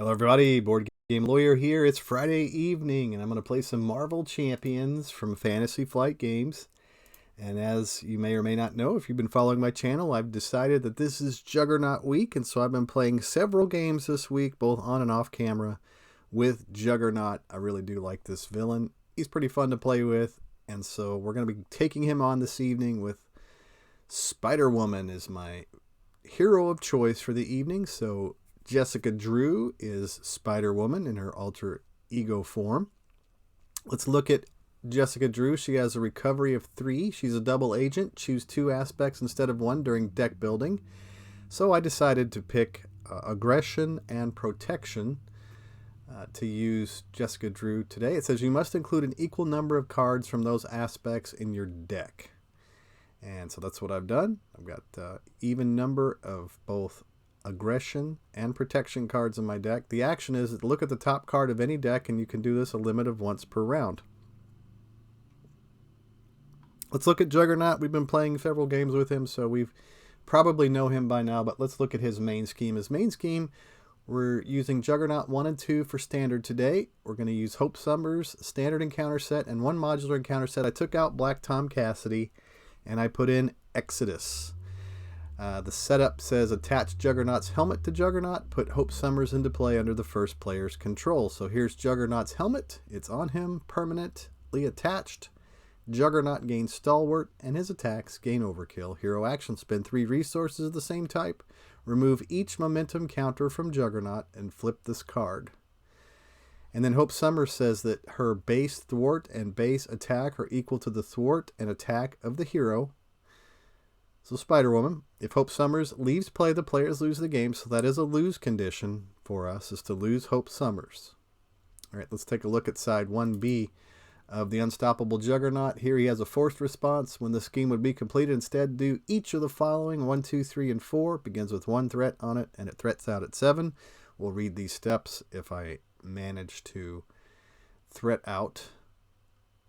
Hello everybody, Board Game Lawyer here. It's Friday evening and I'm going to play some Marvel Champions from Fantasy Flight Games. And as you may or may not know, if you've been following my channel, I've decided that this is Juggernaut week, and so I've been playing several games this week, both on and off camera, with Juggernaut. I really do like this villain. He's pretty fun to play with, and so we're going to be taking him on this evening with Spider-Woman is my hero of choice for the evening. So Jessica Drew is Spider-Woman in her alter ego form. Let's look at Jessica Drew. She has a recovery of 3. She's a double agent. Choose 2 aspects instead of 1 during deck building. So I decided to pick aggression and protection to use Jessica Drew today. It says you must include an equal number of cards from those aspects in your deck. And so that's what I've done. I've got even number of both aggression and protection cards in my deck. The action is look at the top card of any deck, and you can do this a limit of once per round. Let's look at Juggernaut. We've been playing several games with him, so we've probably know him by now, but let's look at his main scheme. His main scheme, we're using Juggernaut 1 and 2 for standard today. We're going to use Hope Summers, standard encounter set, and 1 modular encounter set. I took out Black Tom Cassidy, and I put in Exodus. The setup says attach Juggernaut's helmet to Juggernaut, put Hope Summers into play under the first player's control. So here's Juggernaut's helmet. It's on him, permanently attached. Juggernaut gains Stalwart, and his attacks gain Overkill. Hero action, spend 3 resources of the same type. Remove each momentum counter from Juggernaut and flip this card. And then Hope Summers says that her base thwart and base attack are equal to the thwart and attack of the hero. So Spider-Woman, if Hope Summers leaves play, the players lose the game. So that is a lose condition for us, is to lose Hope Summers. All right, let's take a look at side 1B of the Unstoppable Juggernaut. Here he has a forced response. When the scheme would be completed, instead do each of the following: 1, 2, 3, and 4. Begins with 1 threat on it, and it threats out at 7. We'll read these steps if I manage to threat out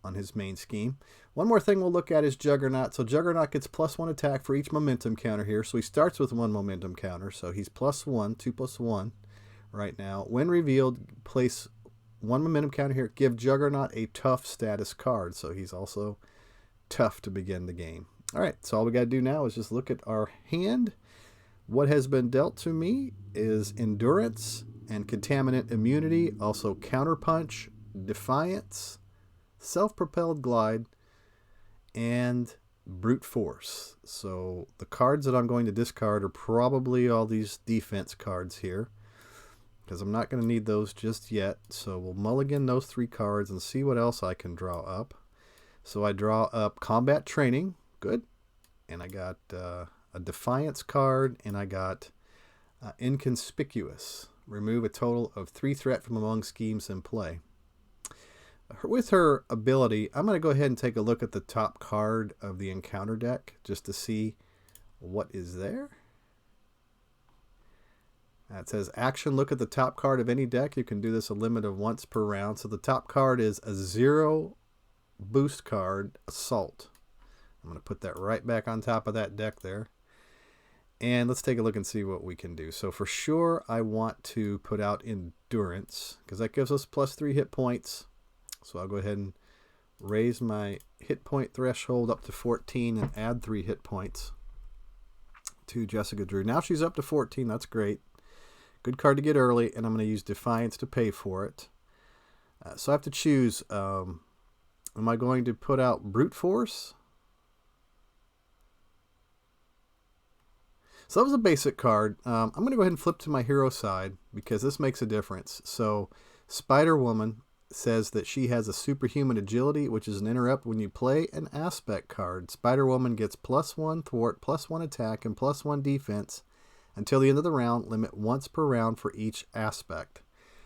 on his main scheme. One more thing we'll look at is Juggernaut. So Juggernaut gets +1 attack for each momentum counter here. So he starts with 1 momentum counter. So he's +1, 2 + 1 right now. When revealed, place 1 momentum counter here. Give Juggernaut a tough status card. So he's also tough to begin the game. All right, so all we got to do now is just look at our hand. What has been dealt to me is Endurance and Contaminant Immunity, also Counterpunch, Defiance, Self-Propelled Glide, and Brute Force. So the cards that I'm going to discard are probably all these defense cards here, because I'm not going to need those just yet. So we'll mulligan those 3 cards and see what else I can draw up. So I draw up Combat Training, good, and I got a Defiance card, and I got Inconspicuous. Remove a total of 3 threat from among schemes in play. With her ability, I'm going to go ahead and take a look at the top card of the encounter deck just to see what is there. It says action, look at the top card of any deck. You can do this a limit of once per round. So the top card is a 0 boost card, Assault. I'm going to put that right back on top of that deck there. And let's take a look and see what we can do. So for sure, I want to put out Endurance, because that gives us +3 hit points. So I'll go ahead and raise my hit point threshold up to 14 and add 3 hit points to Jessica Drew. Now she's up to 14. That's great. Good card to get early, and I'm going to use Defiance to pay for it. So I have to choose, am I going to put out Brute Force? So that was a basic card. I'm going to go ahead and flip to my hero side, because this makes a difference. So Spider-Woman says that she has a superhuman agility, which is an interrupt when you play an aspect card. Spider-Woman gets +1 thwart, +1 attack, and +1 defense until the end of the round, limit once per round for each aspect.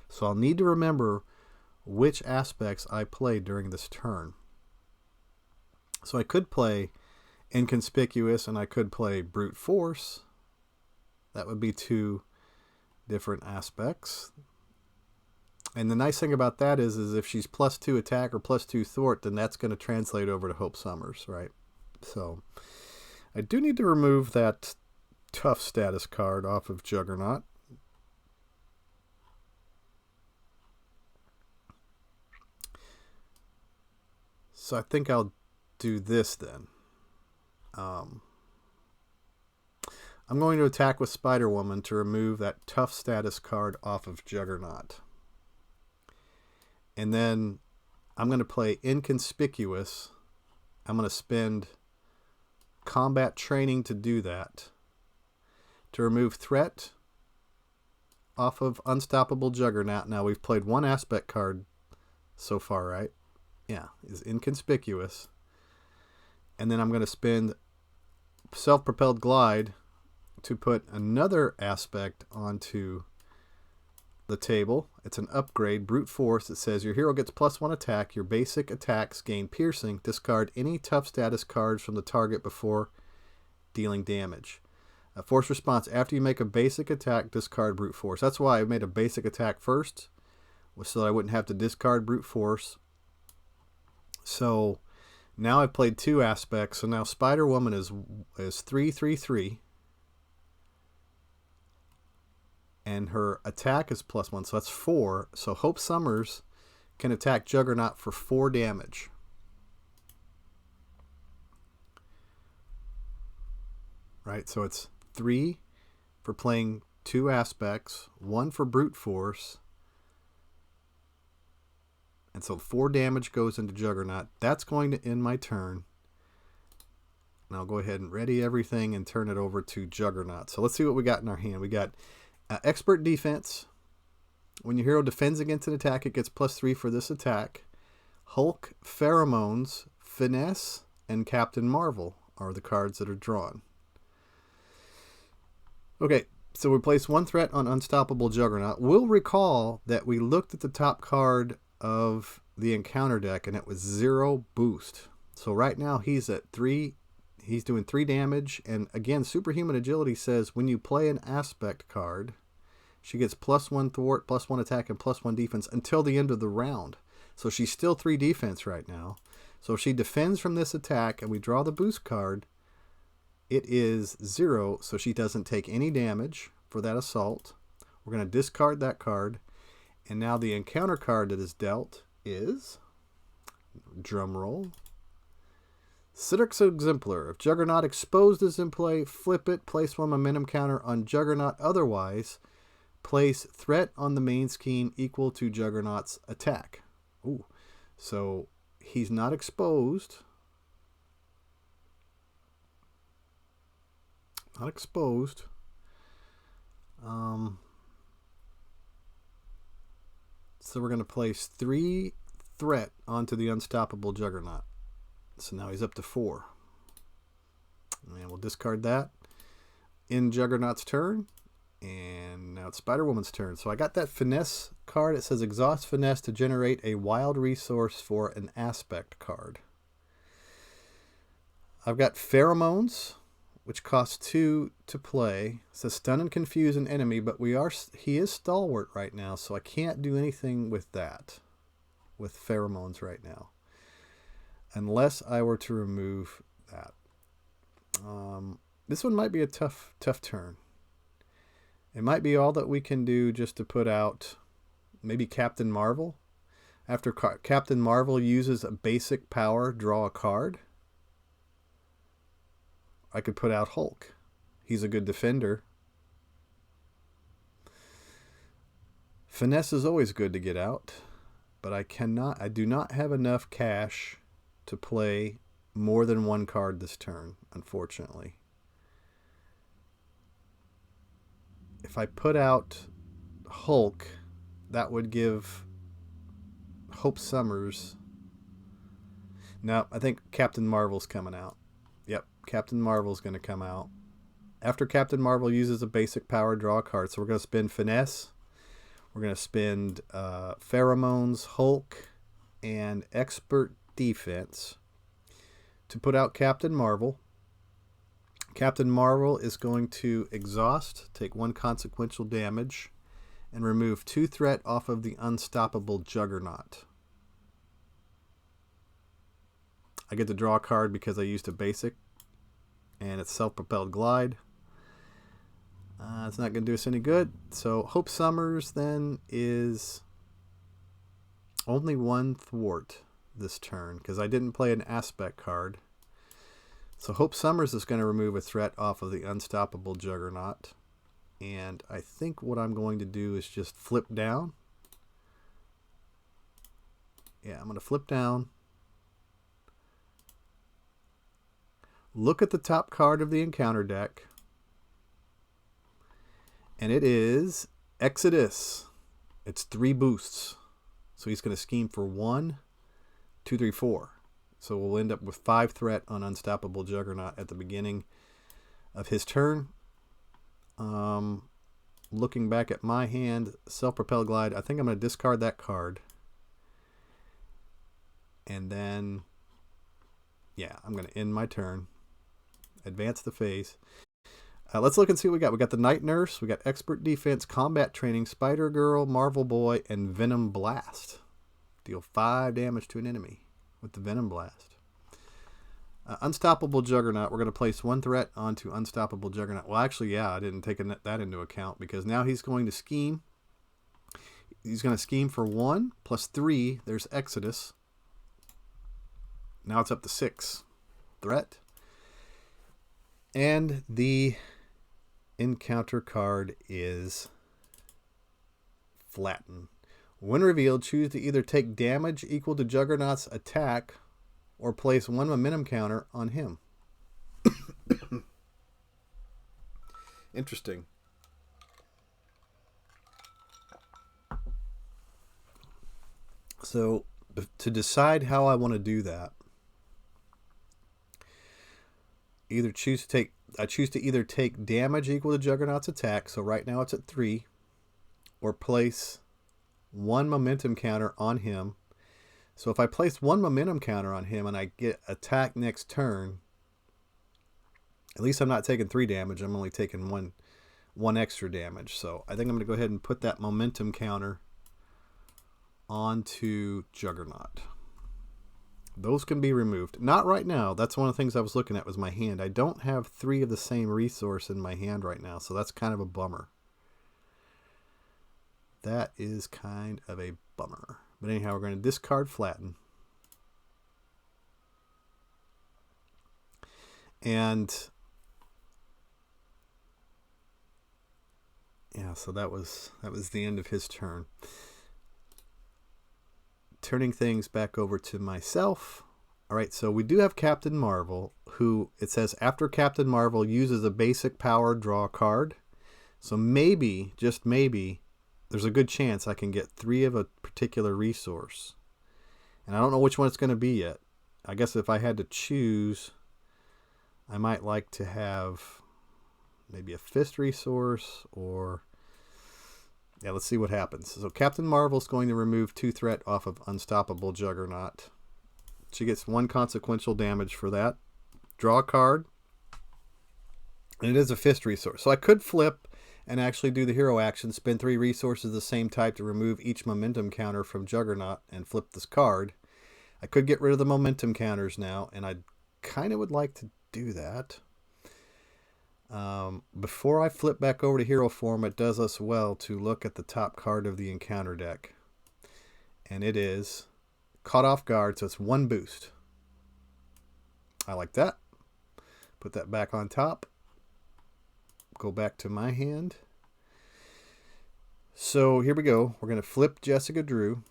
So I'll need to remember which aspects I play during this turn. So I could play Inconspicuous, and I could play Brute Force. That would be 2 different aspects. And the nice thing about that is if she's +2 attack or +2 thwart, then that's going to translate over to Hope Summers, right? So I do need to remove that tough status card off of Juggernaut. So I think I'll do this then. I'm going to attack with Spider-Woman to remove that tough status card off of Juggernaut. And then I'm going to play Inconspicuous. I'm going to spend combat training to do that. To remove threat off of Unstoppable Juggernaut. Now we've played one aspect card so far, right? Yeah, is Inconspicuous. And then I'm going to spend Self-Propelled Glide to put another aspect onto the table. It's an upgrade, Brute Force. It says your hero gets +1 attack. Your basic attacks gain piercing. Discard any tough status cards from the target before dealing damage. A force response. After you make a basic attack, discard Brute Force. That's why I made a basic attack first, was so that I wouldn't have to discard Brute Force. So now I've played 2 aspects. So now Spider-Woman is 3/3/3. And her attack is +1, so that's 4. So Hope Summers can attack Juggernaut for 4 damage. Right, so it's 3 for playing 2 aspects, 1 for Brute Force. And so 4 damage goes into Juggernaut. That's going to end my turn. And I'll go ahead and ready everything and turn it over to Juggernaut. So let's see what we got in our hand. We got Expert Defense. When your hero defends against an attack, it gets +3 for this attack. Hulk, Pheromones, Finesse, and Captain Marvel are the cards that are drawn. Okay, so we place 1 threat on Unstoppable Juggernaut. We'll recall that we looked at the top card of the encounter deck and it was 0 boost. So right now he's at 3. He's doing 3 damage. And again, Superhuman Agility says when you play an aspect card, she gets +1 thwart, +1 attack, and +1 defense until the end of the round. So she's still 3 defense right now. So if she defends from this attack and we draw the boost card, it is 0, so she doesn't take any damage for that assault. We're going to discard that card. And now the encounter card that is dealt is, drum roll, Cedric's Exemplar. If Juggernaut exposed is in play, flip it, place 1 momentum counter on Juggernaut. Otherwise, place threat on the main scheme equal to Juggernaut's attack. Ooh, so he's not exposed. Not exposed. So we're going to place 3 threat onto the Unstoppable Juggernaut. So now he's up to 4. And we'll discard that. In Juggernaut's turn. And now it's Spider-Woman's turn. So I got that Finesse card. It says exhaust Finesse to generate a wild resource for an aspect card. I've got Pheromones, which costs 2 to play. It says stun and confuse an enemy, but he is stalwart right now, so I can't do anything with that, with Pheromones right now, unless I were to remove that. This one might be a tough turn. It might be all that we can do just to put out maybe Captain Marvel. After Captain Marvel uses a basic power, draw a card. I could put out Hulk. He's a good defender. Finesse is always good to get out, but I do not have enough cash to play more than 1 card this turn, unfortunately. If I put out Hulk, that would give Hope Summers. No, I think Captain Marvel's coming out. Yep, Captain Marvel's going to come out. After Captain Marvel uses a basic power, draw a card. So we're going to spend Finesse. We're going to spend Pheromones, Hulk, and Expert Defense to put out Captain Marvel. Captain Marvel is going to exhaust, take 1 consequential damage, and remove 2 threat off of the Unstoppable Juggernaut. I get to draw a card because I used a basic, and it's Self-Propelled Glide. It's not going to do us any good. So Hope Summers then is only 1 thwart. this turn because I didn't play an aspect card. So Hope Summers is going to remove a threat off of the Unstoppable Juggernaut. And I think what I'm going to do is just flip down. Yeah, I'm going to flip down. Look at the top card of the encounter deck. And it is Exodus. It's 3 boosts. So he's going to scheme for 1, 2, 3, 4. So we'll end up with 5 threat on Unstoppable Juggernaut at the beginning of his turn. Looking back at my hand, Self-Propelled Glide, I think I'm going to discard that card. And then, yeah, I'm going to end my turn. Advance the phase. Let's look and see what we got. We got the Night Nurse, we got Expert Defense, Combat Training, Spider Girl, Marvel Boy, and Venom Blast. Deal 5 damage to an enemy with the Venom Blast. Unstoppable Juggernaut, we're going to place 1 threat onto Unstoppable Juggernaut. Well, actually, yeah, I didn't take that into account because now he's going to scheme. He's going to scheme for 1 plus 3. There's Exodus. Now it's up to 6 threat. And the encounter card is Flatten. When revealed, choose to either take damage equal to Juggernaut's attack or place 1 momentum counter on him. Interesting. So to decide how I want to do that, I choose to either take damage equal to Juggernaut's attack, so right now it's at 3, or place 1 momentum counter on him. So if I place 1 momentum counter on him and I get attack next turn, at least I'm not taking 3 damage. I'm only taking one extra damage. So I think I'm going to go ahead and put that momentum counter onto Juggernaut. Those can be removed. Not right now. That's one of the things I was looking at was my hand. I don't have 3 of the same resource in my hand right now, so that's kind of a bummer. That is kind of a bummer. But anyhow, we're going to discard Flatten. And yeah, so that was the end of his turn. Turning things back over to myself. All right, so we do have Captain Marvel, who it says after Captain Marvel uses a basic power, draw a card. So maybe, just maybe, there's a good chance I can get 3 of a particular resource. And I don't know which one it's going to be yet. I guess if I had to choose, I might like to have maybe a fist resource or... yeah, let's see what happens. So Captain Marvel's going to remove 2 threat off of Unstoppable Juggernaut. She gets 1 consequential damage for that. Draw a card. And it is a fist resource. So I could flip and actually do the hero action, spend 3 resources of the same type to remove each momentum counter from Juggernaut and flip this card. I could get rid of the momentum counters now, and I kind of would like to do that. Before I flip back over to hero form, it does us well to look at the top card of the encounter deck. And it is Caught Off Guard, so it's 1 boost. I like that. Put that back on top. Go back to my hand. So here we go. We're going to flip Jessica Drew.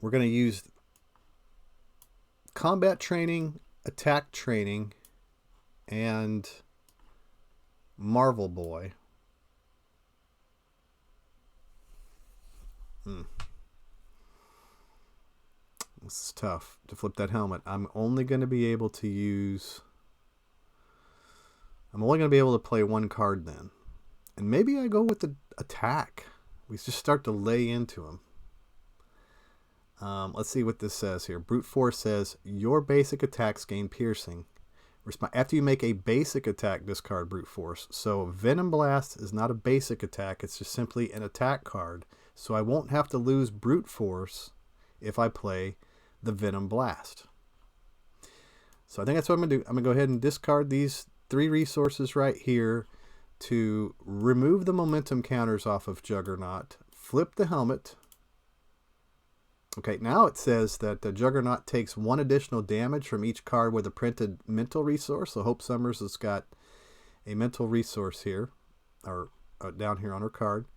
We're going to use Combat Training, Attack Training, and Marvel Boy. This is tough to flip that helmet. I'm only going to be able to play 1 card then. And maybe I go with the attack. We just start to lay into him. Let's see what this says here. Brute Force says, your basic attacks gain piercing. After you make a basic attack, discard Brute Force. So Venom Blast is not a basic attack. It's just simply an attack card. So I won't have to lose Brute Force if I play the Venom Blast. So I think that's what I'm going to do. I'm going to go ahead and discard these 3 resources right here to remove the momentum counters off of Juggernaut. Flip the helmet. Okay, now it says that the Juggernaut takes 1 additional damage from each card with a printed mental resource. So Hope Summers has got a mental resource here, or down here on her card.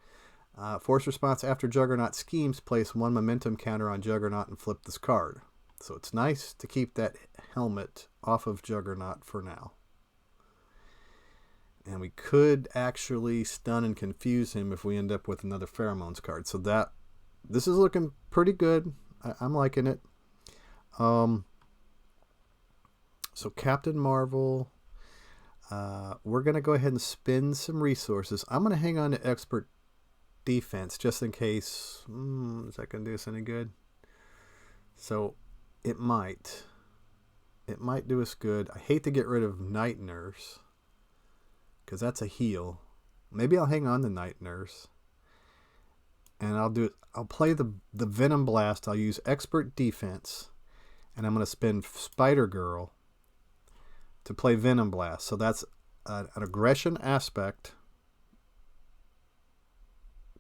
Force response after Juggernaut schemes, place 1 momentum counter on Juggernaut and flip this card. So it's nice to keep that helmet off of Juggernaut for now. And we could actually stun and confuse him if we end up with another Pheromones card. So this is looking pretty good. I'm liking it. So Captain Marvel, we're going to go ahead and spend some resources. I'm going to hang on to Expert Defense just in case. Is that going to do us any good? So it might do us good. I hate to get rid of Night Nurse because that's a heal. Maybe I'll hang on to Night Nurse. And I'll play the Venom Blast. I'll use Expert Defense. And I'm going to spend Spider Girl to play Venom Blast. So that's an aggression aspect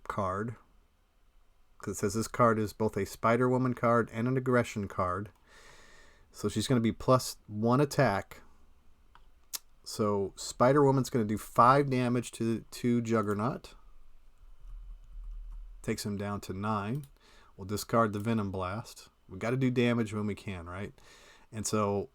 card. Because it says this card is both a Spider-Woman card and an aggression card. So she's going to be +1 attack. So Spider-Woman's going to do 5 damage to Juggernaut. Takes him down to 9. We'll discard the Venom Blast. We got to do damage when we can, right? And so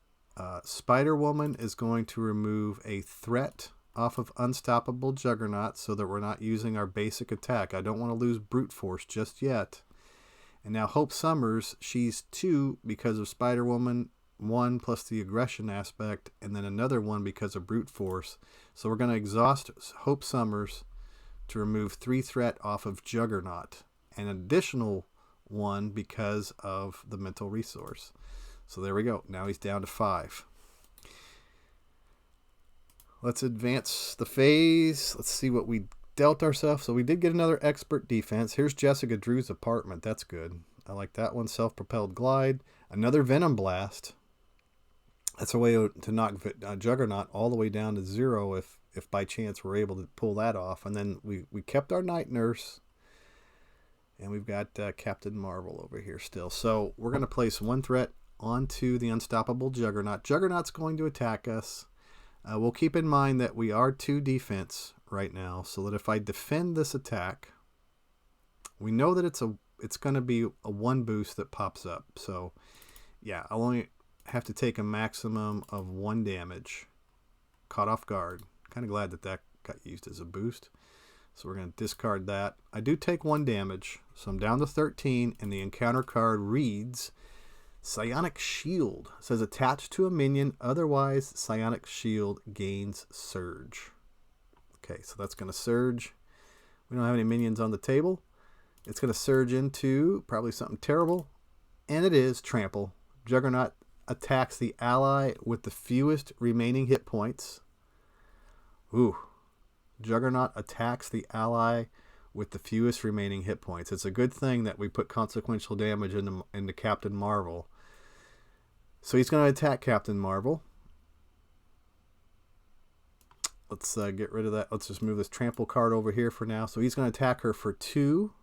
Spider-Woman is going to remove a threat off of Unstoppable Juggernaut so that we're not using our basic attack. I don't want to lose Brute Force just yet. And now Hope Summers, she's 2 because of Spider-Woman, 1 plus the aggression aspect, and then another 1 because of Brute Force. So we're going to exhaust Hope Summers to remove 3 threat off of Juggernaut, an additional 1 because of the mental resource. So there we go. Now he's down to 5. Let's advance the phase. Let's see what we dealt ourselves. So we did get another Expert Defense. Here's Jessica Drew's apartment. That's good. I like that one. Self-propelled glide. Another Venom Blast. That's a way to knock Juggernaut all the way down to 0 if by chance we're able to pull that off. And then we kept our Night Nurse. And we've got Captain Marvel over here still. So we're going to place 1 threat onto the Unstoppable Juggernaut. Juggernaut's going to attack us. We'll keep in mind that we are 2 defense right now. So that if I defend this attack, we know that it's going to be a 1 boost that pops up. So yeah, I'll only have to take a maximum of 1 damage. Caught off guard. Kind of glad that got used as a boost. So we're going to discard that. I do take 1 damage, so I'm down to 13, and the encounter card reads Psionic Shield. It says attached to a minion, otherwise Psionic Shield gains Surge. Okay, so that's going to surge. We don't have any minions on the table. It's going to surge into probably something terrible, and it is Trample. Juggernaut attacks the ally with the fewest remaining hit points. Ooh. Juggernaut attacks the ally with the fewest remaining hit points. It's a good thing that we put consequential damage into Captain Marvel. So he's going to attack Captain Marvel. Let's get rid of that. Let's just move this Trample card over here for now. So he's going to attack her for 2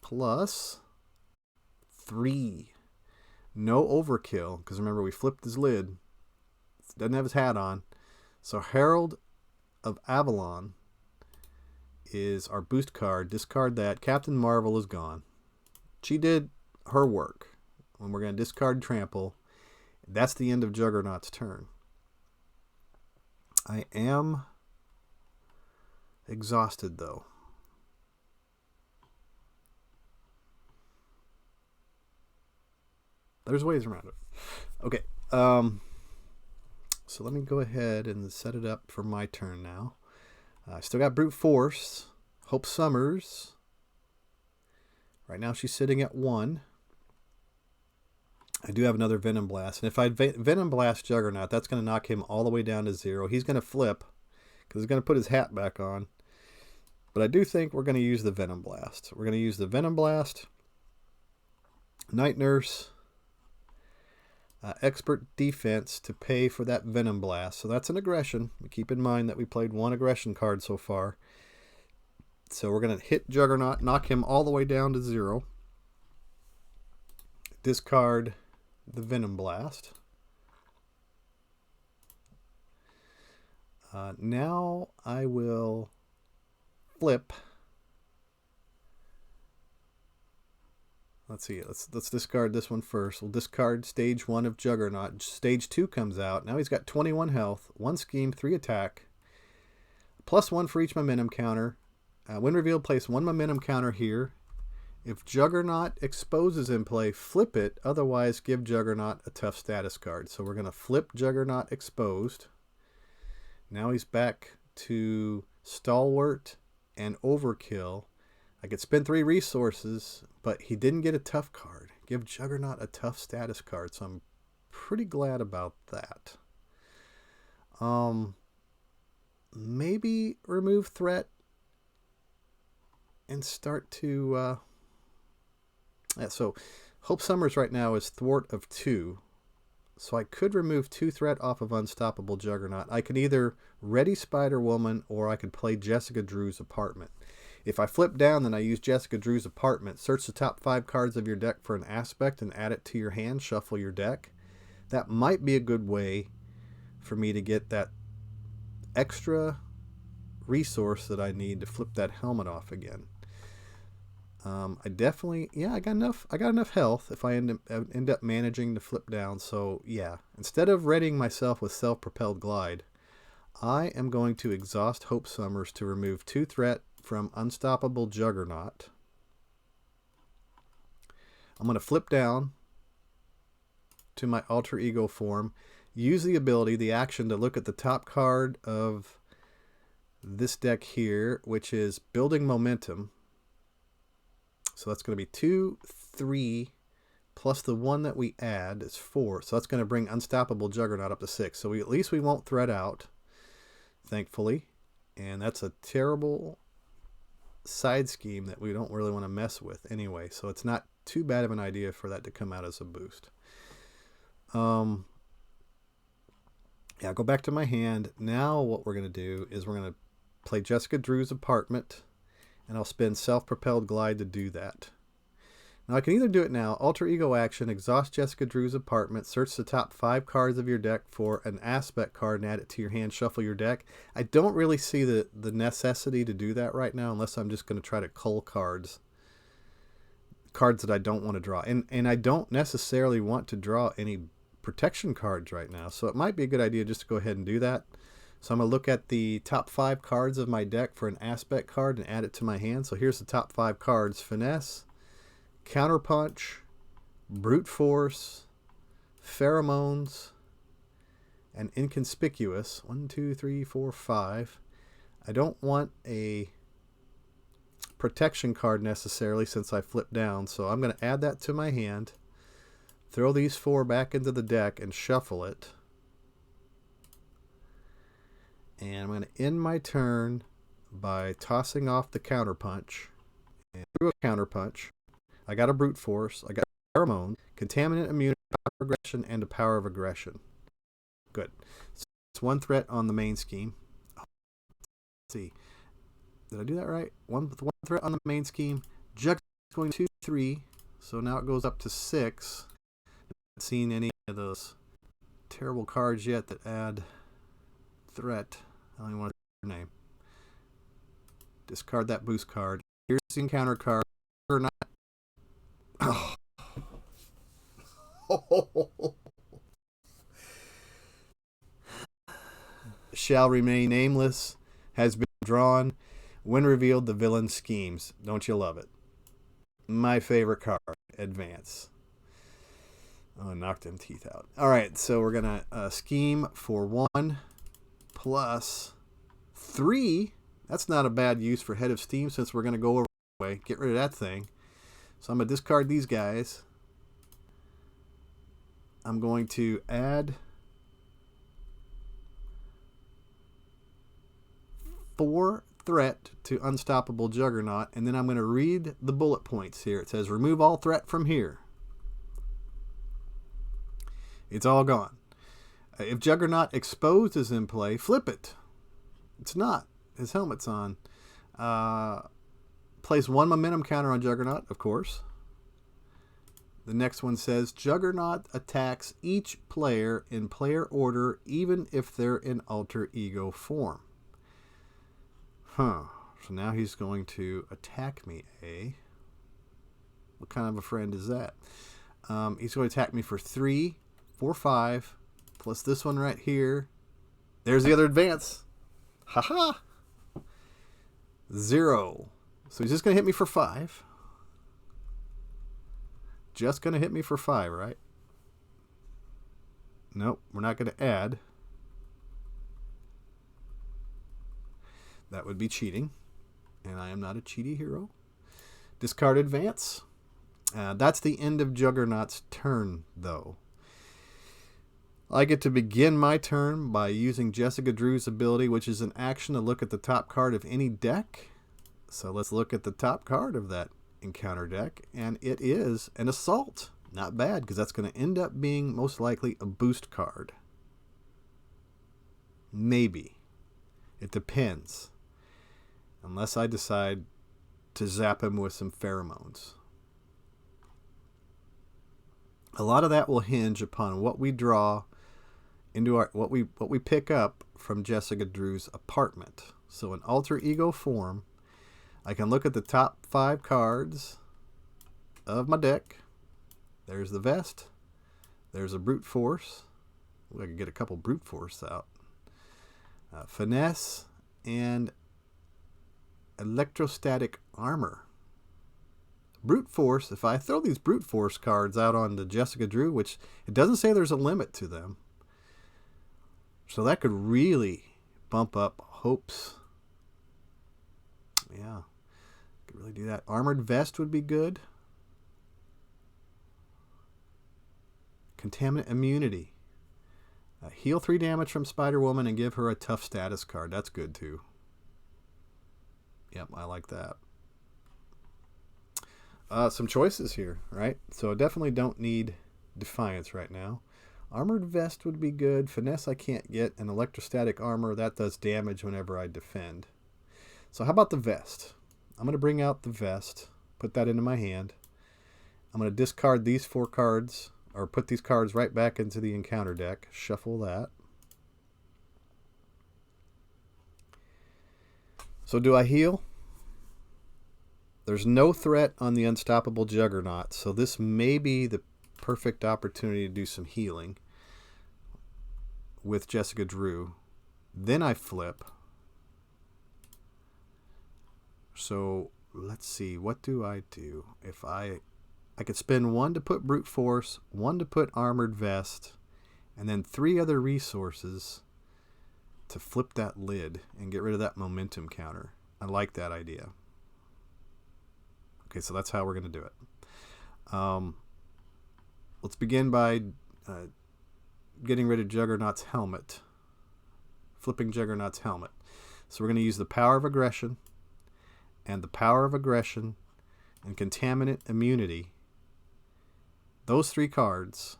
plus 3. No overkill, because remember we flipped his lid. Doesn't have his hat on. So Herald of Avalon is our boost card. Discard that. Captain Marvel is gone. She did her work. And we're going to discard Trample. That's the end of Juggernaut's turn. I am exhausted, though. There's ways around it. Okay. So let me go ahead and set it up for my turn now. I still got Brute Force. Hope Summers. Right now she's sitting at 1. I do have another Venom Blast. And if I Venom Blast Juggernaut, that's going to knock him all the way down to 0. He's going to flip because he's going to put his hat back on. But I do think we're going to use the Venom Blast. We're going to use the Venom Blast. Night Nurse. Expert Defense to pay for that Venom Blast. So that's an aggression. Keep in mind that we played 1 aggression card so far. So we're going to hit Juggernaut, knock him all the way down to 0. Discard the Venom Blast. Now I will flip. Let's see. Let's discard this one first. We'll discard stage 1 of Juggernaut. Stage 2 comes out. Now he's got 21 health, 1 scheme, 3 attack, +1 for each momentum counter. When revealed, place 1 momentum counter here. If Juggernaut exposes in play, flip it. Otherwise, give Juggernaut a tough status card. So we're going to flip Juggernaut exposed. Now he's back to Stalwart and Overkill. I could spend 3 resources, but he didn't get a tough card. Give Juggernaut a tough status card, so I'm pretty glad about that. Maybe remove threat and start to... so Hope Summers right now is thwart of 2. So I could remove 2 threat off of Unstoppable Juggernaut. I could either ready Spider-Woman or I could play Jessica Drew's Apartment. If I flip down, then I use Jessica Drew's Apartment. Search the top 5 cards of your deck for an aspect and add it to your hand. Shuffle your deck. That might be a good way for me to get that extra resource that I need to flip that helmet off again. I definitely, I got enough health if I end up managing to flip down. So yeah, instead of readying myself with self-propelled glide, I am going to exhaust Hope Summers to remove 2 threat from Unstoppable Juggernaut. I'm going to flip down to my alter ego form, use the ability, the action, to look at the top card of this deck here, which is Building Momentum. So that's going to be 2, 3, plus the 1 that we add is 4. So that's going to bring Unstoppable Juggernaut up to 6. So at least we won't threat out, thankfully. And that's a terrible side scheme that we don't really want to mess with anyway. So it's not too bad of an idea for that to come out as a boost. Go back to my hand. Now what we're going to do is we're going to play Jessica Drew's Apartment. And I'll spend Self-Propelled Glide to do that. Now I can either do it now, alter ego action, exhaust Jessica Drew's Apartment, search the top 5 cards of your deck for an aspect card and add it to your hand, shuffle your deck. I don't really see the necessity to do that right now unless I'm just going to try to cull cards that I don't want to draw. And I don't necessarily want to draw any protection cards right now, so it might be a good idea just to go ahead and do that. So I'm going to look at the top 5 cards of my deck for an aspect card and add it to my hand. So here's the top 5 cards: Finesse, Counterpunch, Brute Force, Pheromones, and Inconspicuous. 1, 2, 3, 4, 5. I don't want a protection card necessarily since I flipped down. So I'm going to add that to my hand, throw these 4 back into the deck, and shuffle it. And I'm going to end my turn by tossing off the Counterpunch. And through a Counterpunch, I got a Brute Force, I got a Pheromone, Contaminant Immunity, Power of Aggression, and a Power of Aggression. Good. So it's 1 threat on the main scheme. Let's see. Did I do that right? One threat on the main scheme. Jug's going 2, 3. So now it goes up to 6. I haven't seen any of those terrible cards yet that add threat. I don't even want to name. Discard that boost card. Here's the encounter card. Or not. Oh. Shall remain nameless. Has been drawn. When revealed, the villain schemes. Don't you love it? My favorite card. Advance. Oh, knocked them teeth out. All right, so we're going to scheme for 1 plus 3. That's not a bad use for Head of Steam since we're going to go over way. Get rid of that thing. So I'm going to discard these guys. I'm going to add 4 threat to Unstoppable Juggernaut, and then I'm going to read the bullet points here. It says remove all threat from here. It's all gone. If Juggernaut exposed is in play, flip it. It's not. His helmet's on. place 1 momentum counter on Juggernaut, of course. The next one says, Juggernaut attacks each player in player order, even if they're in alter ego form. So now he's going to attack me, eh? What kind of a friend is that? He's going to attack me for 3, 4, 5, plus this one right here. There's the other advance. Haha! 0. So he's just going to hit me for 5. Just going to hit me for 5, right? Nope, we're not going to add. That would be cheating. And I am not a cheaty hero. Discard advance. That's the end of Juggernaut's turn, though. I get to begin my turn by using Jessica Drew's ability, which is an action to look at the top card of any deck. So let's look at the top card of that encounter deck, and it is an Assault. Not bad, because that's going to end up being most likely a boost card. Maybe. It depends. Unless I decide to zap him with some pheromones. A lot of that will hinge upon what we draw into our what we pick up from Jessica Drew's apartment. So in alter ego form, I can look at the top 5 cards of my deck. There's the Vest. There's a Brute Force. Ooh, I can get a couple Brute Force out. Finesse and Electrostatic Armor. Brute Force, if I throw these Brute Force cards out on the Jessica Drew, which it doesn't say there's a limit to them, so that could really bump up hopes. Yeah, could really do that. Armored Vest would be good. Contaminant Immunity. Heal 3 damage from Spider-Woman and give her a tough status card. That's good too. Yep, I like that. Some choices here, right? So I definitely don't need Defiance right now. Armored Vest would be good. Finesse I can't get. And Electrostatic Armor, that does damage whenever I defend. So how about the Vest? I'm going to bring out the Vest, put that into my hand. I'm going to discard these 4 cards, or put these cards right back into the encounter deck. Shuffle that. So do I heal? There's no threat on the Unstoppable Juggernaut, so this may be the perfect opportunity to do some healing with Jessica Drew. Then I flip. So let's see, what do I do? If I could spend 1 to put Brute Force, 1 to put Armored Vest, and then 3 other resources to flip that lid and get rid of that momentum counter. I like that idea. Okay, so that's how we're going to do it. Let's begin by getting rid of Juggernaut's helmet. Flipping Juggernaut's helmet. So we're going to use the Power of Aggression and the Power of Aggression and Contaminant Immunity. Those 3 cards.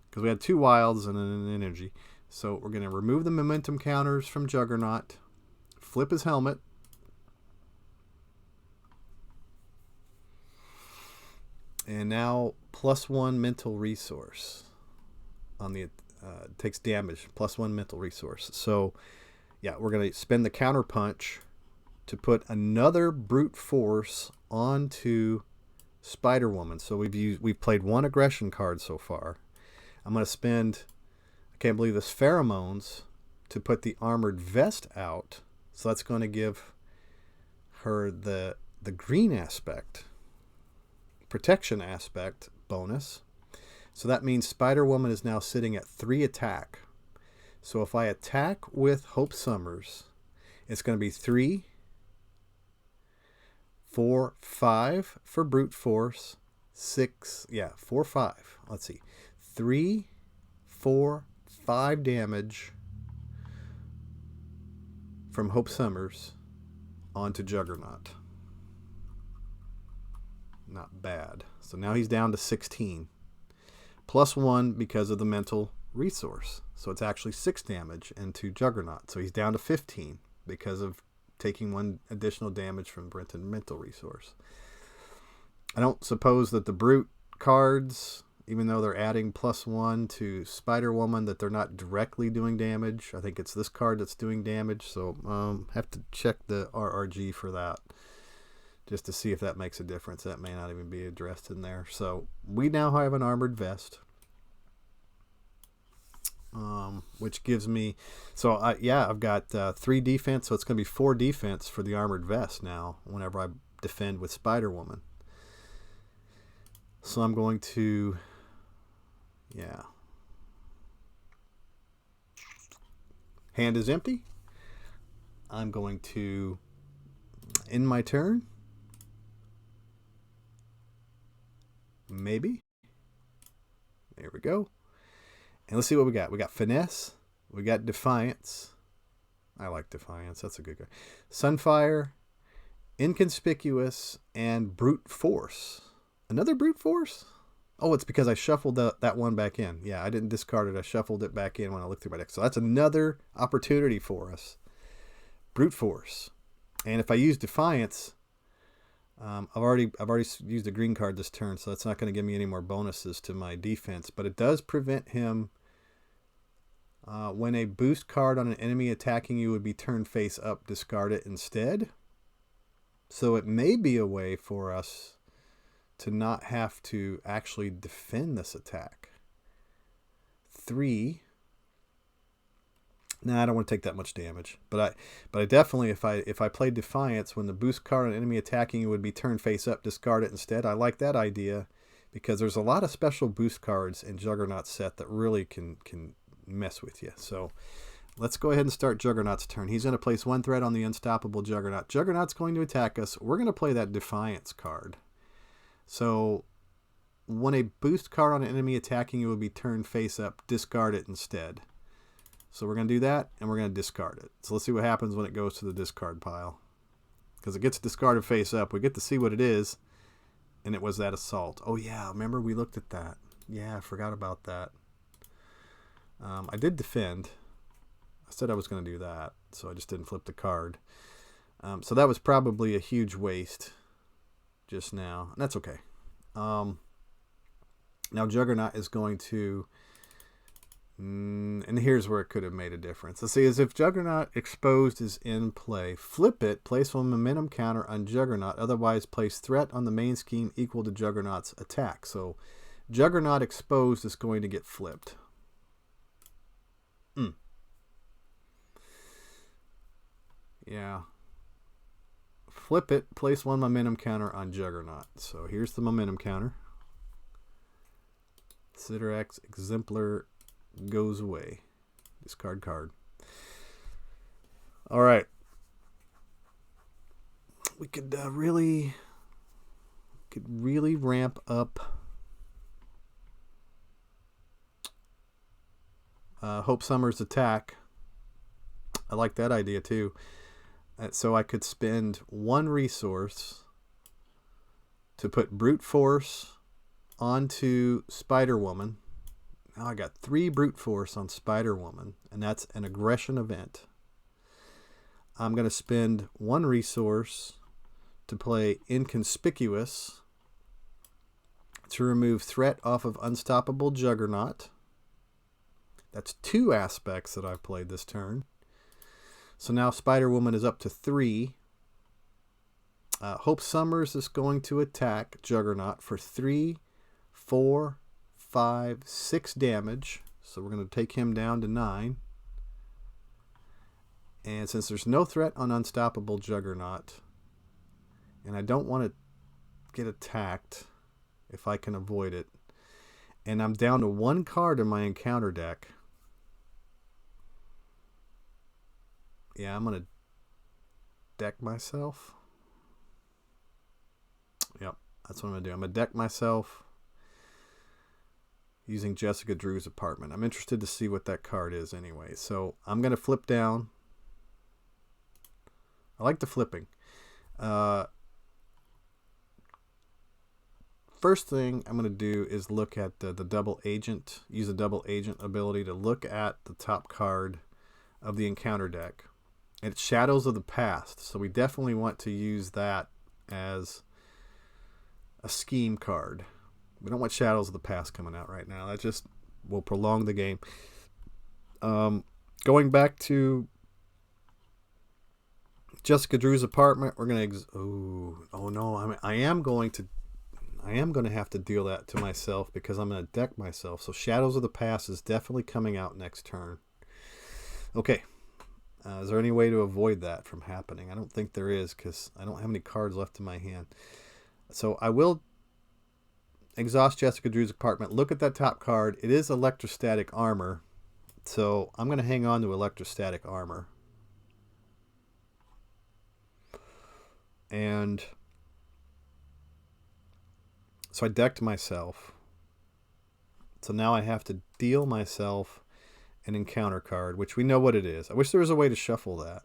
Because we had 2 wilds and an energy. So we're going to remove the momentum counters from Juggernaut. Flip his helmet. And now +1 mental resource on the takes damage. +1 mental resource. So yeah, we're going to spend the counter punch to put another Brute Force onto Spider-Woman. So we've played 1 aggression card so far. I'm going to spend, I can't believe this, Pheromones to put the Armored Vest out. So that's going to give her the green aspect. Protection aspect bonus. So that means Spider-Woman is now sitting at 3 attack. So if I attack with Hope Summers, it's going to be 3, 4, 5 for Brute Force, 6, 4, 5. Let's see. 3, 4, 5 damage from Hope Summers onto Juggernaut. Not bad. So now he's down to 16. +1 because of the mental resource. So it's actually 6 damage into Juggernaut. So he's down to 15 because of taking 1 additional damage from Brenton mental resource. I don't suppose that the brute cards, even though they're adding +1 to Spider-Woman, that they're not directly doing damage. I think it's this card that's doing damage, so have to check the RRG for that, just to see if that makes a difference. That may not even be addressed in there. So we now have an armored vest, which gives me, so I've got 3 defense, so it's going to be 4 defense for the armored vest now whenever I defend with Spider-Woman. So I'm going to, hand is empty. I'm going to end my turn. Maybe. There we go. And let's see what we got. We got Finesse. We got Defiance. I like Defiance. That's a good guy. Sunfire, Inconspicuous, and Brute Force. Another Brute Force? Oh, it's because I shuffled that one back in. Yeah, I didn't discard it. I shuffled it back in when I looked through my deck. So that's another opportunity for us. Brute Force. And if I use Defiance, I've already used a green card this turn, so that's not going to give me any more bonuses to my defense. But it does prevent him, when a boost card on an enemy attacking you would be turned face up, discard it instead. So it may be a way for us to not have to actually defend this attack. 3. Nah, I don't want to take that much damage, but I definitely, if I play Defiance, when the boost card on an enemy attacking you would be turned face up, discard it instead. I like that idea because there's a lot of special boost cards in Juggernaut's set that really can mess with you. So let's go ahead and start Juggernaut's turn. He's going to place 1 threat on the unstoppable Juggernaut. Juggernaut's going to attack us. We're going to play that Defiance card. So when a boost card on an enemy attacking you will be turned face up, discard it instead. So we're going to do that, and we're going to discard it. So let's see what happens when it goes to the discard pile. Because it gets discarded face up. We get to see what it is, and it was that Assault. Oh, yeah, remember we looked at that. Yeah, I forgot about that. I did defend. I said I was going to do that, so I just didn't flip the card. So that was probably a huge waste just now, and that's okay. Now Juggernaut is going to... and here's where it could have made a difference. Let's see, as if Juggernaut Exposed is in play, flip it, place one momentum counter on Juggernaut, otherwise place threat on the main scheme equal to Juggernaut's attack. So Juggernaut Exposed is going to get flipped. Yeah. Flip it, place 1 momentum counter on Juggernaut. So here's the momentum counter. Siderax Exemplar goes away. Discard card. All right. We could really ramp up Hope Summers' attack. I like that idea too. So I could spend 1 resource to put Brute Force onto Spider-Woman. Now I got 3 Brute Force on Spider-Woman, and that's an aggression event. I'm going to spend 1 resource to play Inconspicuous to remove threat off of Unstoppable Juggernaut. That's 2 aspects that I've played this turn. So now Spider-Woman is up to 3. Hope Summers is going to attack Juggernaut for 3, 4, 5, 6 damage. So we're going to take him down to 9. And since there's no threat on Unstoppable Juggernaut, and I don't want to get attacked if I can avoid it, and I'm down to 1 card in my encounter deck, yeah, I'm going to deck myself. Yep, that's what I'm going to do. I'm going to deck myself using Jessica Drew's Apartment. I'm interested to see what that card is anyway. So I'm going to flip down. I like the flipping. First thing I'm going to do is look at the double agent. Use a double agent ability to look at the top card of the encounter deck It's Shadows of the Past, so we definitely want to use that as a scheme card. We don't want Shadows of the Past coming out right now. That just will prolong the game. Going back to Jessica Drew's apartment, we're gonna. Oh no! I am going to have to deal that to myself because I'm gonna deck myself. So Shadows of the Past is definitely coming out next turn. Okay. Is there any way to avoid that from happening? I don't think there is because I don't have any cards left in my hand. So I will exhaust Jessica Drew's apartment. Look at that top card. It is electrostatic armor. So I'm going to hang on to electrostatic armor. And so I decked myself. So now I have to deal myself an encounter card, which we know what it is. I wish there was a way to shuffle that.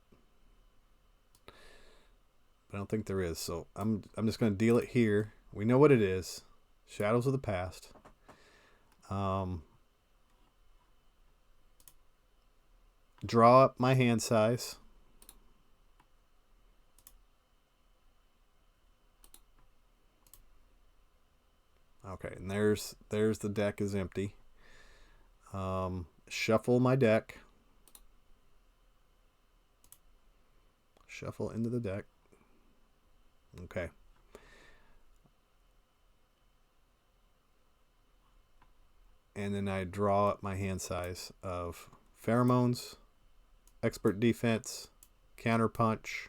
But I don't think there is. So I'm just going to deal it here. We know what it is. Shadows of the Past. Draw up my hand size. Okay, and there's the deck is empty. Shuffle my deck. Shuffle into the deck. Okay. And then I draw up my hand size of Pheromones, Expert Defense, Counterpunch,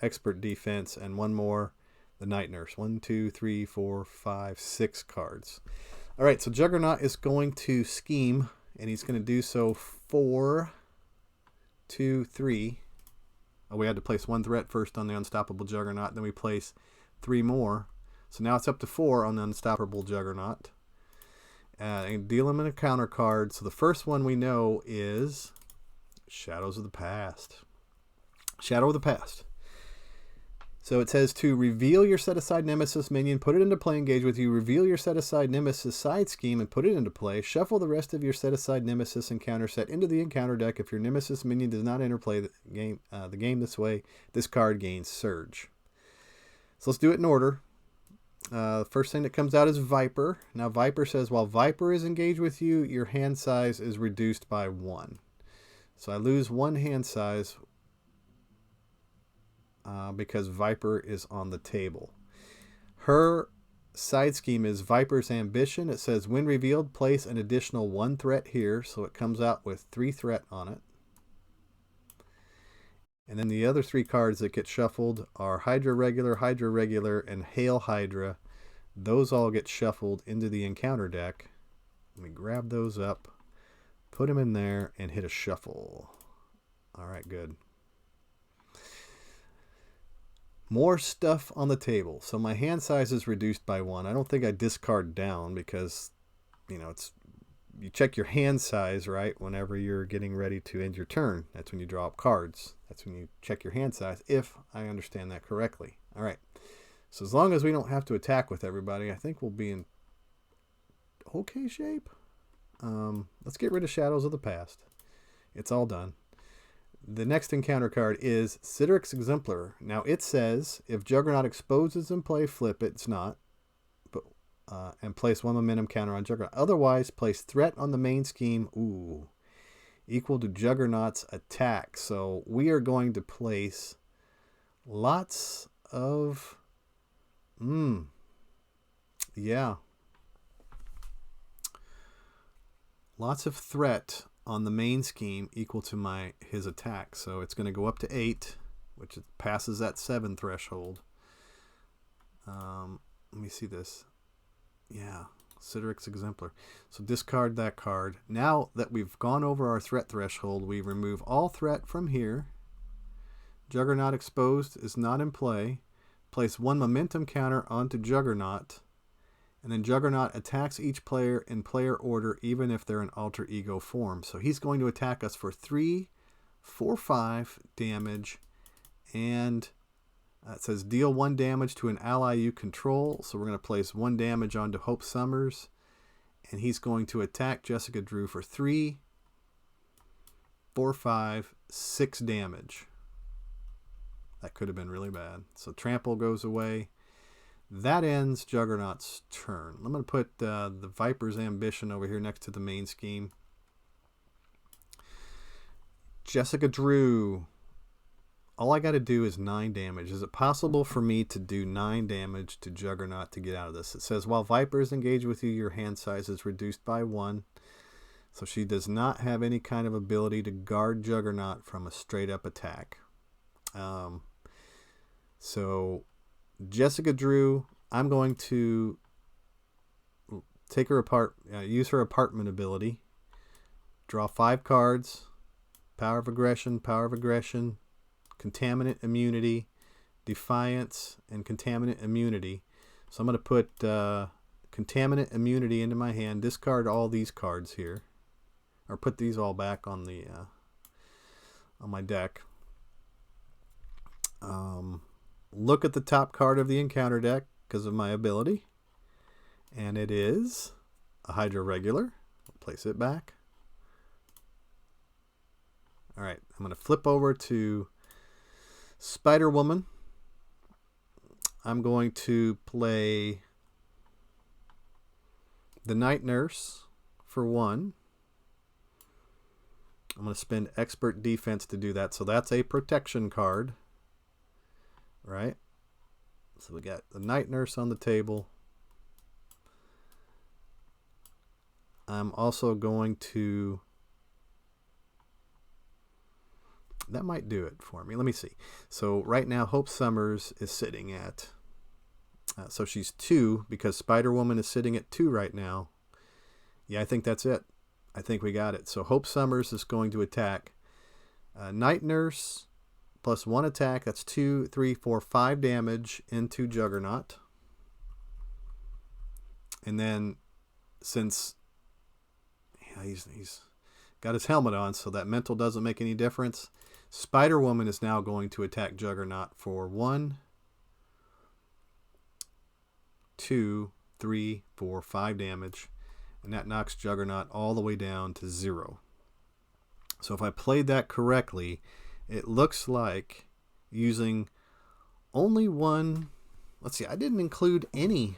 Expert Defense, and one more, the Night Nurse. 1, 2, 3, 4, 5, 6 cards. All right, so Juggernaut is going to scheme, and he's going to do so 4, 2, 3. Oh, we had to place 1 threat first on the Unstoppable Juggernaut, then we place 3 more. So now it's up to 4 on the Unstoppable Juggernaut. And deal him in a counter card. So the first one we know is Shadows of the Past. Shadow of the Past. So it says to reveal your set-aside Nemesis minion, put it into play, engage with you. Reveal your set-aside Nemesis side scheme and put it into play. Shuffle the rest of your set-aside Nemesis encounter set into the encounter deck. If your Nemesis minion does not interplay the game this way, this card gains Surge. So let's do it in order. First thing that comes out is Viper. Now Viper says while Viper is engaged with you, your hand size is reduced by 1. So I lose 1 hand size because Viper is on the table. Her side scheme is Viper's Ambition. It says when revealed, place an additional 1 threat here. So it comes out with 3 threat on it. And then the other 3 cards that get shuffled are Hydra Regular, and Hail Hydra. Those all get shuffled into the encounter deck. Let me grab those up, put them in there, and hit a shuffle. All right, good. More stuff on the table. So my hand size is reduced by 1. I don't think I discard down because, you know, you check your hand size, right, whenever you're getting ready to end your turn. That's when you draw up cards. That's when you check your hand size, if I understand that correctly. All right. So as long as we don't have to attack with everybody, I think we'll be in okay shape. Let's get rid of Shadows of the Past. It's all done. The next encounter card is Citrix Exemplar. Now it says if Juggernaut exposes in play, flip it. It's not. And place 1 momentum counter on Juggernaut. Otherwise, place threat on the main scheme. Ooh. Equal to Juggernaut's attack. So we are going to place lots of... yeah. Lots of threat on the main scheme equal to his attack. So it's going to go up to 8, which passes that 7 threshold. Let me see this. Yeah, Citrix Exemplar. So discard that card. Now that we've gone over our threat threshold, we remove all threat from here. Juggernaut exposed is not in play. Place 1 momentum counter onto Juggernaut. And then Juggernaut attacks each player in player order, even if they're in alter ego form. So he's going to attack us for 3, 4, 5 damage. And it says deal 1 damage to an ally you control. So we're going to place 1 damage onto Hope Summers. And he's going to attack Jessica Drew for 3, 4, 5, 6 damage. That could have been really bad. So trample goes away. That ends Juggernaut's turn. I'm going to put the Viper's Ambition over here next to the main scheme. Jessica Drew. All I got to do is 9 damage. Is it possible for me to do 9 damage to Juggernaut to get out of this? It says, while Vipers engage with you, your hand size is reduced by 1. So she does not have any kind of ability to guard Juggernaut from a straight-up attack. So Jessica Drew, I'm going to take her apart, use her apartment ability, draw 5 cards, power of aggression, contaminant immunity, defiance, and contaminant immunity. So I'm going to put contaminant immunity into my hand, discard all these cards here, or put these all back on the on my deck. Look at the top card of the encounter deck because of my ability, and it is a Hydra Regular. Place it back. All right, I'm going to flip over to Spider Woman. I'm going to play the Night Nurse for 1. I'm going to spend Expert Defense to do that, so that's a protection card. Right? So we got the Night Nurse on the table. I'm also going to... That might do it for me. Let me see. So right now, Hope Summers is sitting at... so she's 2 because Spider-Woman is sitting at 2 right now. Yeah, I think that's it. I think we got it. So Hope Summers is going to attack Night Nurse... plus 1 attack, that's 2, 3, 4, 5 damage into Juggernaut. And then, since he's got his helmet on, so that mental doesn't make any difference, Spider-Woman is now going to attack Juggernaut for 1, 2, 3, 4, 5 damage. And that knocks Juggernaut all the way down to 0. So if I played that correctly, it looks like using only 1... Let's see, I didn't include any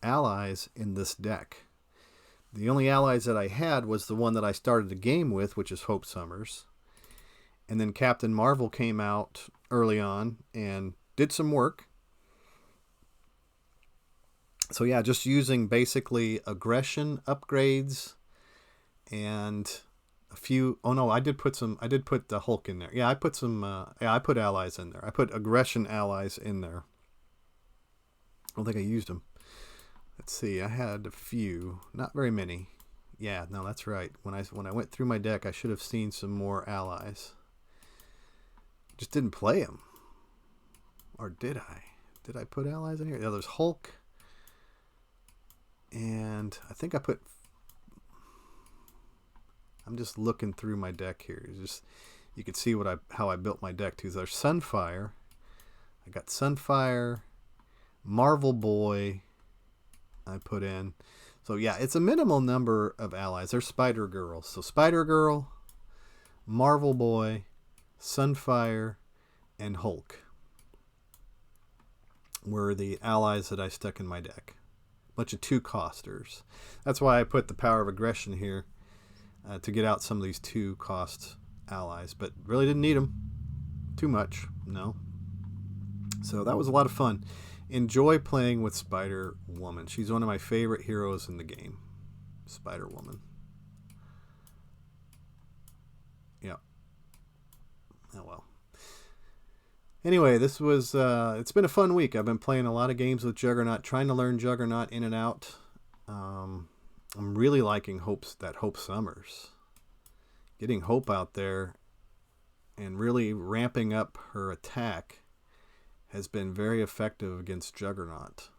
allies in this deck. The only allies that I had was the one that I started the game with, which is Hope Summers. And then Captain Marvel came out early on and did some work. So yeah, just using basically aggression upgrades and... a few... Oh no, I did put the Hulk in there. Yeah, I put some... I put allies in there. I put aggression allies in there. I don't think I used them. Let's see, I had a few. Not very many. Yeah, no, that's right. When I went through my deck, I should have seen some more allies. Just didn't play them. Or did I? Did I put allies in here? Yeah, there's Hulk. And I think I put... I'm just looking through my deck here. You can see how I built my deck too. There's Sunfire. I got Sunfire, Marvel Boy. I put in. So yeah, it's a minimal number of allies. There's Spider Girl. So Spider Girl, Marvel Boy, Sunfire, and Hulk were the allies that I stuck in my deck. Bunch of 2-costers. That's why I put the Power of Aggression here. To get out some of these 2-cost allies, but really didn't need them too much. No. So that was a lot of fun. Enjoy playing with Spider-Woman. She's one of my favorite heroes in the game. Spider-Woman. Yeah. Oh well. Anyway, this was it's been a fun week. I've been playing a lot of games with Juggernaut, trying to learn Juggernaut in and out. I'm really liking Hope Summers. Getting Hope out there and really ramping up her attack has been very effective against Juggernaut.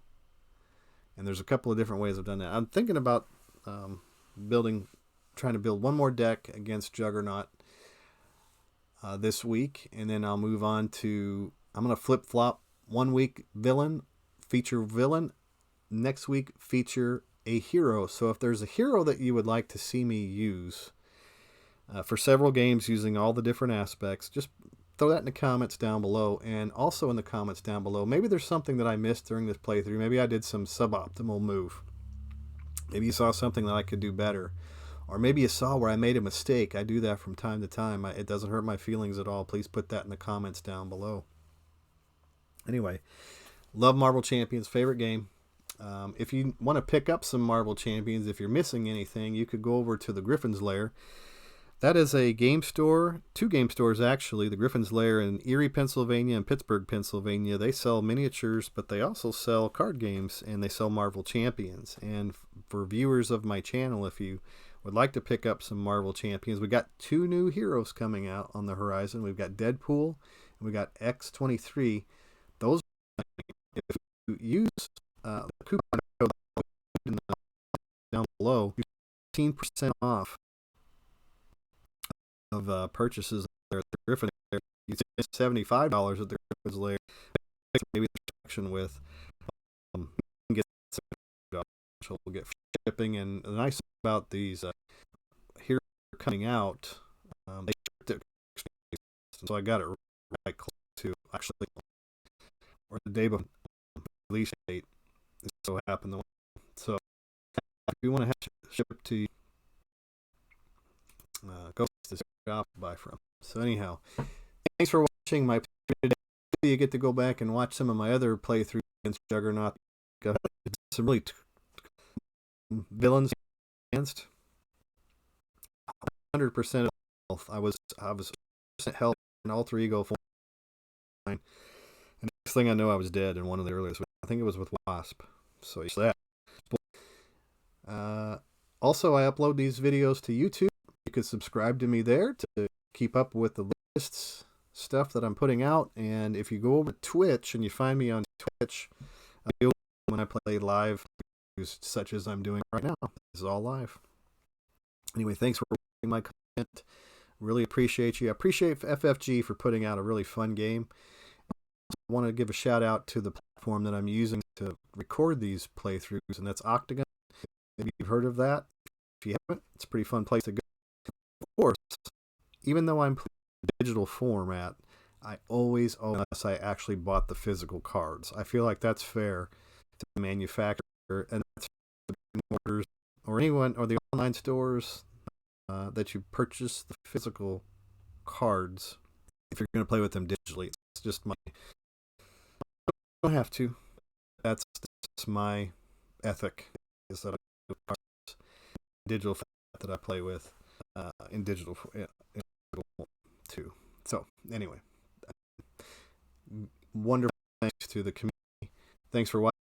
And there's a couple of different ways I've done that. I'm thinking about trying to build one more deck against Juggernaut this week, and then I'll move on to... I'm going to flip-flop 1 week feature villain, next week feature a hero. So if there's a hero that you would like to see me use, for several games using all the different aspects. Just throw that in the comments down below, and also in the comments down below, maybe there's something that I missed during this playthrough. Maybe I did some suboptimal move. Maybe you saw something that I could do better. Or maybe you saw where I made a mistake. I do that from time to time. It doesn't hurt my feelings at all. Please put that in the comments down below. Anyway, love Marvel Champions, favorite game. If you want to pick up some Marvel Champions, if you're missing anything, you could go over to the Griffons Lair. That is a game store, 2 game stores actually, the Griffons Lair in Erie, Pennsylvania and Pittsburgh, Pennsylvania. They sell miniatures, but they also sell card games, and they sell Marvel Champions. And for viewers of my channel, if you would like to pick up some Marvel Champions, we got 2 new heroes coming out on the horizon. We've got Deadpool and we got X-23. Those, if you use the coupon code down below, 15% off of purchases there at the Griffin Lair. You save $75 at the Griffin's Lair. Maybe the section with you can get $70. We'll get shipping, and the nice thing about these here coming out, they shipped it, so I got it right close to actually, or the day before release date. It so happened. So if you want to have it shipped to you, go to the shop to buy from. So anyhow, thanks for watching my playthrough today. You get to go back and watch some of my other playthroughs against Juggernaut. Some really villains against 100% of health. I was 100% health and alter ego form. And next thing I know, I was dead in one of the earliest. I think it was with Wasp. So that. Also, I upload these videos to YouTube. You can subscribe to me there to keep up with the latest stuff that I'm putting out. And if you go over to Twitch and you find me on Twitch, when I play live, such as I'm doing right now, this is all live. Anyway, thanks for watching my content. Really appreciate you. I appreciate FFG for putting out a really fun game. I want to give a shout out to the platform that I'm using to record these playthroughs, and that's Octagon. Maybe you've heard of that. If you haven't, it's a pretty fun place to go. Of course, even though I'm playing digital format, I always own, unless I actually bought the physical cards. I feel like that's fair to the manufacturer, and that's the orders or anyone or the online stores that you purchase the physical cards if you're going to play with them digitally. It's just my, I don't have to. That's my ethic, is that I cards digital that I play with in digital too. So anyway, wonderful. Thanks to the community. Thanks for watching.